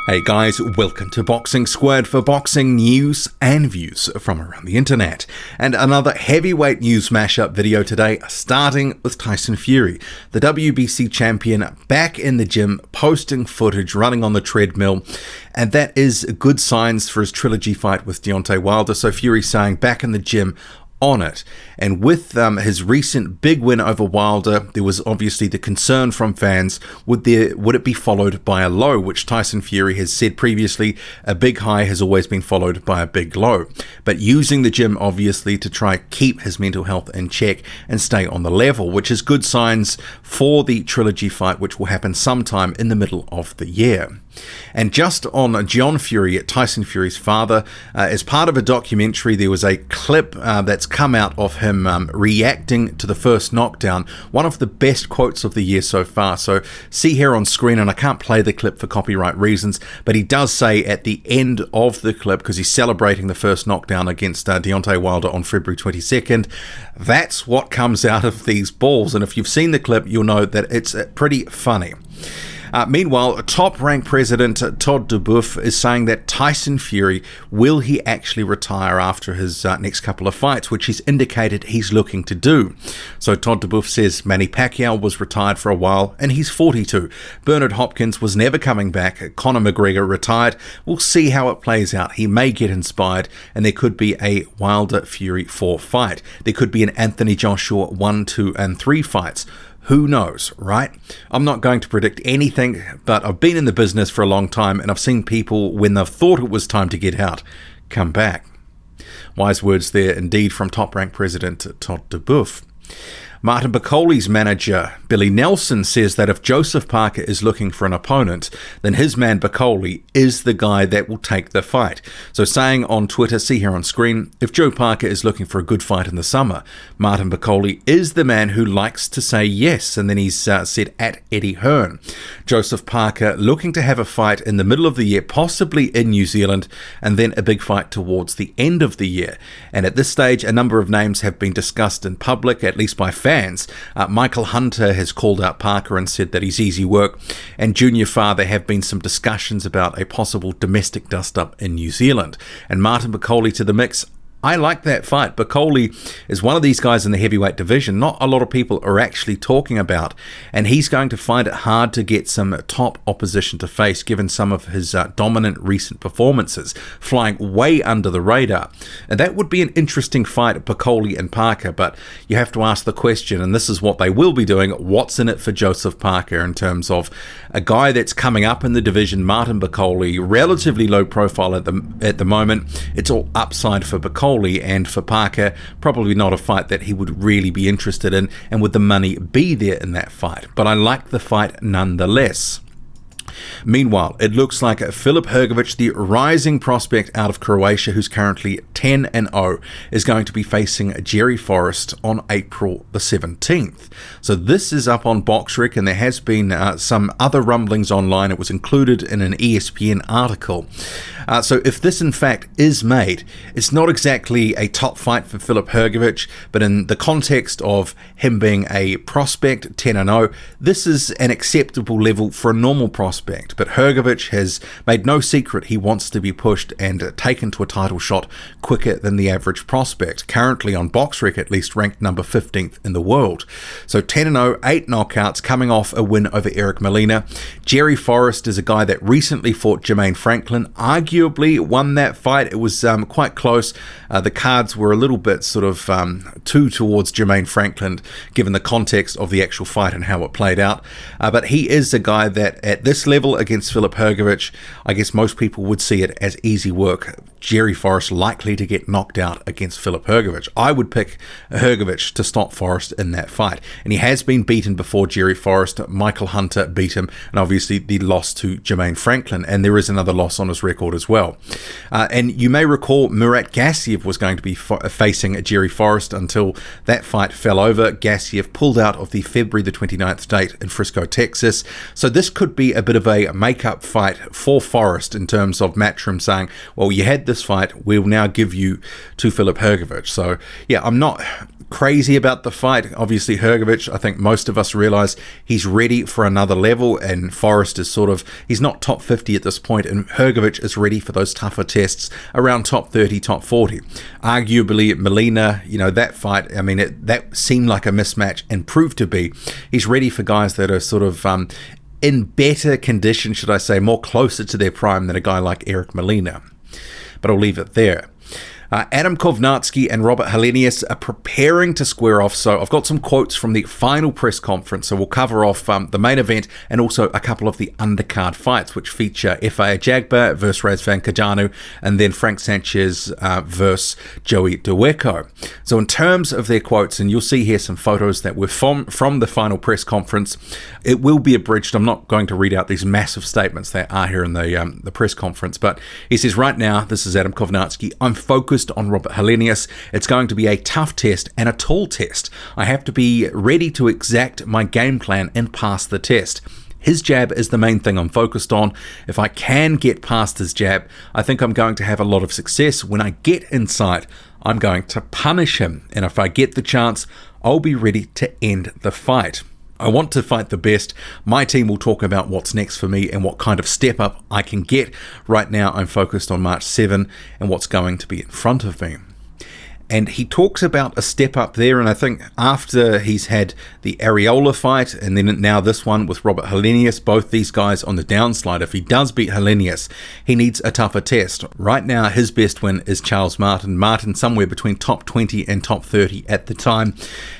Hey guys, welcome to Boxing Squared for boxing news and views from around the internet. And another heavyweight news mashup video today, starting with Tyson Fury, the WBC champion, back in the gym, posting footage, running on the treadmill. And that is good signs for his trilogy fight with Deontay Wilder. So Fury saying back in the gym, on it. And with his recent big win over Wilder, there was obviously the concern from fans, would it be followed by a low, which Tyson Fury has said previously, a big high has always been followed by a big low. But using the gym obviously to try keep his mental health in check and stay on the level, which is good signs for the trilogy fight, which will happen sometime in the middle of the year. And just on John Fury, Tyson Fury's father, as part of a documentary, there was a clip that's come out of him reacting to the first knockdown, one of the best quotes of the year so far. So see here on screen, and I can't play the clip for copyright reasons, but he does say at the end of the clip, because he's celebrating the first knockdown against Deontay Wilder on February 22nd, that's what comes out of these balls. And if you've seen the clip, you'll know that it's pretty funny. Meanwhile, top-ranked president Todd Dubuff is saying that Tyson Fury, will he actually retire after his next couple of fights, which he's indicated he's looking to do. So Todd Dubuff says Manny Pacquiao was retired for a while and he's 42. Bernard Hopkins was never coming back. Conor McGregor retired. We'll see how it plays out. He may get inspired and there could be a Wilder-Fury 4 fight. There could be an Anthony Joshua 1, 2 and 3 fights. Who knows, right? I'm not going to predict anything, but I've been in the business for a long time and I've seen people, when they've thought it was time to get out, come back. Wise words there indeed from top-ranked president Todd Dubuff. Martin Bakole's manager, Billy Nelson, says that if Joseph Parker is looking for an opponent, then his man Bakole is the guy that will take the fight. So saying on Twitter, see here on screen, if Joe Parker is looking for a good fight in the summer, Martin Bakole is the man who likes to say yes. And then he's said at Eddie Hearn. Joseph Parker looking to have a fight in the middle of the year, possibly in New Zealand, and then a big fight towards the end of the year. And at this stage, a number of names have been discussed in public, at least by fans. Michael Hunter has called out Parker and said that he's easy work, and Junior Farr, there have been some discussions about a possible domestic dust-up in New Zealand. And Martin Bakole to the mix. I like that fight. Bakole is one of these guys in the heavyweight division not a lot of people are actually talking about, and he's going to find it hard to get some top opposition to face given some of his dominant recent performances, flying way under the radar. And that would be an interesting fight, Bakole and Parker, but you have to ask the question, and this is what they will be doing, what's in it for Joseph Parker in terms of a guy that's coming up in the division, Martin Bakole, relatively low profile at the moment. It's all upside for Bakole. And for Parker, probably not a fight that he would really be interested in, and would the money be there in that fight. But I like the fight nonetheless. Meanwhile, it looks like Filip HRGOVIC, the rising prospect out of Croatia, who's currently 10-0, is going to be facing Jerry Forrest on April the 17th. So this is up on BoxRec, and there has been some other rumblings online. It was included in an ESPN article. So if this in fact is made, it's not exactly a top fight for Filip HRGOVIC, but in the context of him being a prospect, 10-0, this is an acceptable level for a normal prospect. But HRGOVIC has made no secret he wants to be pushed and taken to a title shot quicker than the average prospect, currently on BoxRec at least ranked number 15th in the world. So 10-0, 8 knockouts, coming off a win over Eric Molina. Jerry Forrest is a guy that recently fought Jermaine Franklin, arguably won that fight. It was quite close. The cards were a little bit sort of too towards Jermaine Franklin given the context of the actual fight and how it played out. But he is a guy that at this level against Filip HRGOVIC, I guess most people would see it as easy work. Jerry Forrest likely to get knocked out against Filip HRGOVIC. I would pick HRGOVIC to stop Forrest in that fight. And he has been beaten before, Jerry Forrest. Michael Hunter beat him, and obviously the loss to Jermaine Franklin, and there is another loss on his record as well. And you may recall Murat Gassiev was going to be facing Jerry Forrest until that fight fell over. Gassiev pulled out of the February the 29th date in Frisco, Texas. So this could be a bit of a make-up fight for Forrest in terms of Matchroom saying, well, you had this fight, we'll now give you to Filip HRGOVIC. So yeah, I'm not crazy about the fight. Obviously, HRGOVIC, I think most of us realize he's ready for another level, and Forrest is he's not top 50 at this point, and HRGOVIC is ready for those tougher tests around top 30, top 40. Arguably, Molina, that fight, that seemed like a mismatch and proved to be. He's ready for guys that are in better condition, should I say, more closer to their prime than a guy like Eric Molina. But I'll leave it there. Adam Kownacki and Robert Helenius are preparing to square off, so I've got some quotes from the final press conference, so we'll cover off the main event and also a couple of the undercard fights, which feature FA Ajagba versus Razvan Cojanu, and then Frank Sanchez versus Joey Dawejko. So in terms of their quotes, and you'll see here some photos that were from the final press conference, it will be abridged. I'm not going to read out these massive statements that are here in the press conference, but he says, right now, this is Adam Kownacki, I'm focused on Robert Helenius. It's going to be a tough test and a tall test. I have to be ready to exact my game plan and pass the test. His jab is the main thing I'm focused on. If I can get past his jab, I think I'm going to have a lot of success. When I get inside, I'm going to punish him. And if I get the chance, I'll be ready to end the fight. I want to fight the best. My team will talk about what's next for me and what kind of step up I can get. Right now, I'm focused on March 7 and what's going to be in front of me. And he talks about a step up there, and I think after he's had the Areola fight and then now this one with Robert Helenius, both these guys on the downslide, if he does beat Helenius, he needs a tougher test. Right now, his best win is Charles Martin. Martin somewhere between top 20 and top 30 at the time.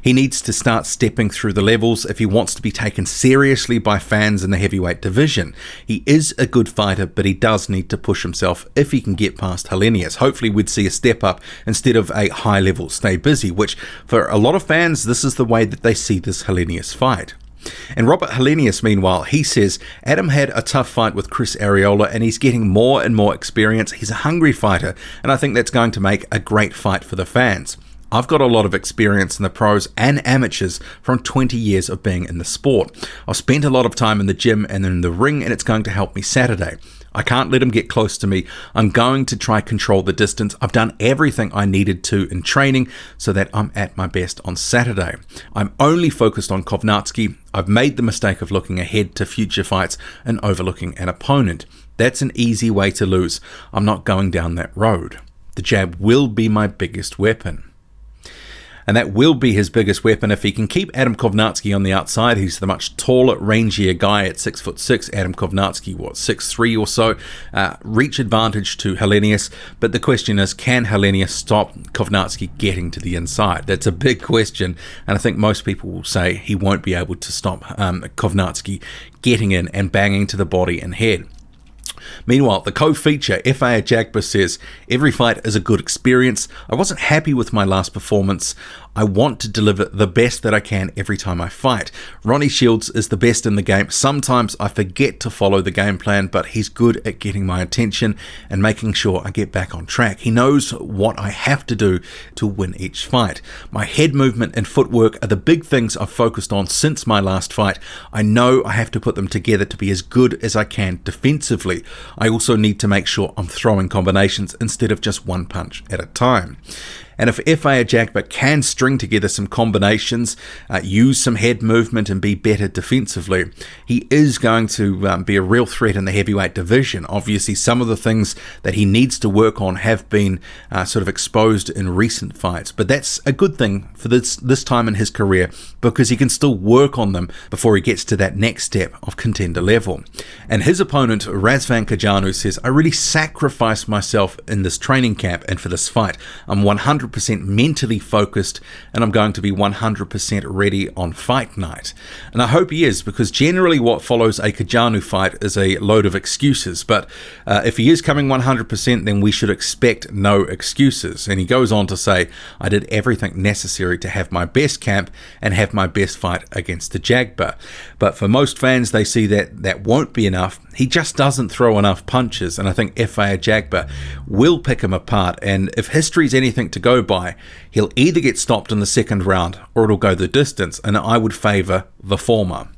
He needs to start stepping through the levels if he wants to be taken seriously by fans in the heavyweight division. He is a good fighter, but he does need to push himself if he can get past Helenius. Hopefully we'd see a step up instead of a high level stay busy, which for a lot of fans, this is the way that they see this Helenius fight. And Robert Helenius, meanwhile, he says, Adam had a tough fight with Chris Areola and he's getting more and more experience. He's a hungry fighter, and I think that's going to make a great fight for the fans. I've got a lot of experience in the pros and amateurs from 20 years of being in the sport. I've spent a lot of time in the gym and in the ring, and it's going to help me Saturday. I can't let him get close to me. I'm going to try control the distance. I've done everything I needed to in training so that I'm at my best on Saturday. I'm only focused on Kownacki. I've made the mistake of looking ahead to future fights and overlooking an opponent. That's an easy way to lose. I'm not going down that road. The jab will be my biggest weapon. And that will be his biggest weapon if he can keep Adam Kownacki on the outside. He's the much taller, rangier guy at 6'6". Adam Kownacki, 6'3" or so. Reach advantage to Helenius. But the question is, can Helenius stop Kownacki getting to the inside? That's a big question. And I think most people will say he won't be able to stop Kownacki getting in and banging to the body and head. Meanwhile, the co-feature, FA Ajagba, says, every fight is a good experience. I wasn't happy with my last performance. I want to deliver the best that I can every time I fight. Ronnie Shields is the best in the game. Sometimes I forget to follow the game plan, but he's good at getting my attention and making sure I get back on track. He knows what I have to do to win each fight. My head movement and footwork are the big things I've focused on since my last fight. I know I have to put them together to be as good as I can defensively. I also need to make sure I'm throwing combinations instead of just one punch at a time. And if FA Ajagba can string together some combinations, use some head movement and be better defensively, he is going to be a real threat in the heavyweight division. Obviously, some of the things that he needs to work on have been sort of exposed in recent fights. But that's a good thing for this time in his career, because he can still work on them before he gets to that next step of contender level. And his opponent, Razvan Cojanu, says, I really sacrificed myself in this training camp and for this fight. I'm 100% mentally focused, and I'm going to be 100% ready on fight night. And I hope he is, because generally what follows a Cojanu fight is a load of excuses. But if he is coming 100%, then we should expect no excuses. And he goes on to say, I did everything necessary to have my best camp and have my best fight against Ajagba. But for most fans, they see that that won't be enough. He just doesn't throw enough punches, and I think FA Ajagba will pick him apart. And if history's anything to go by, he'll either get stopped in the second round or it'll go the distance, and I would favour the former.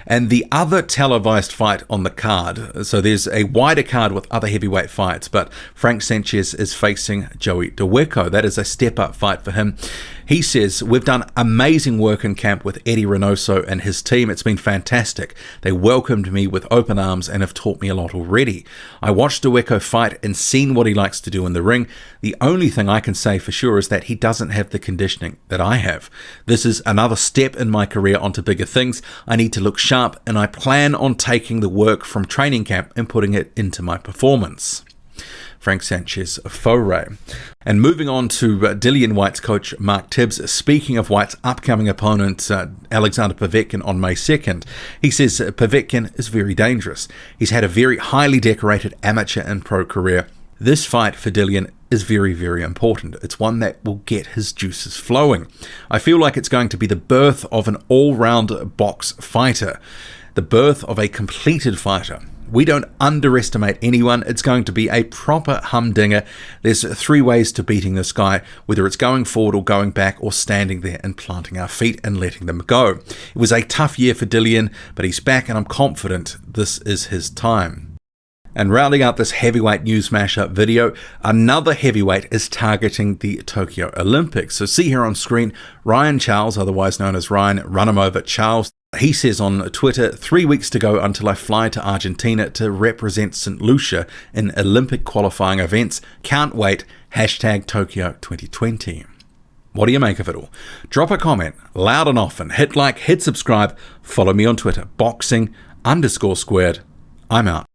And the other televised fight on the card, so there's a wider card with other heavyweight fights, but Frank Sanchez is facing Joey Dawejko. That is a step-up fight for him. He says, "We've done amazing work in camp with Eddie Reynoso and his team. It's been fantastic. They welcomed me with open arms and have taught me a lot already. I watched Dawejko fight and seen what he likes to do in the ring. The only thing I can say for sure is that he doesn't have the conditioning that I have. This is another step in my career onto bigger things. I need to look sharp, and I plan on taking the work from training camp and putting it into my performance." Frank Sanchez Fury. And moving on to Dillian Whyte's coach Mark Tibbs, speaking of Whyte's upcoming opponent Alexander Povetkin on May 2nd, he says Povetkin is very dangerous. He's had a very highly decorated amateur and pro career. This fight for Dillian is very, very important. It's one that will get his juices flowing. I feel like it's going to be the birth of an all-round box fighter, the birth of a completed fighter. We don't underestimate anyone. It's going to be a proper humdinger. There's 3 ways to beating this guy, whether it's going forward or going back or standing there and planting our feet and letting them go. It was a tough year for Dillian, but he's back and I'm confident this is his time. And rounding out this heavyweight news mashup video, another heavyweight is targeting the Tokyo Olympics. So see here on screen, Ryan Charles, otherwise known as Ryan Run 'em Over Charles. He says on Twitter, 3 weeks to go until I fly to Argentina to represent St. Lucia in Olympic qualifying events. Can't wait. Hashtag Tokyo 2020. What do you make of it all? Drop a comment, loud and often. Hit like, hit subscribe. Follow me on Twitter, boxing_squared. I'm out.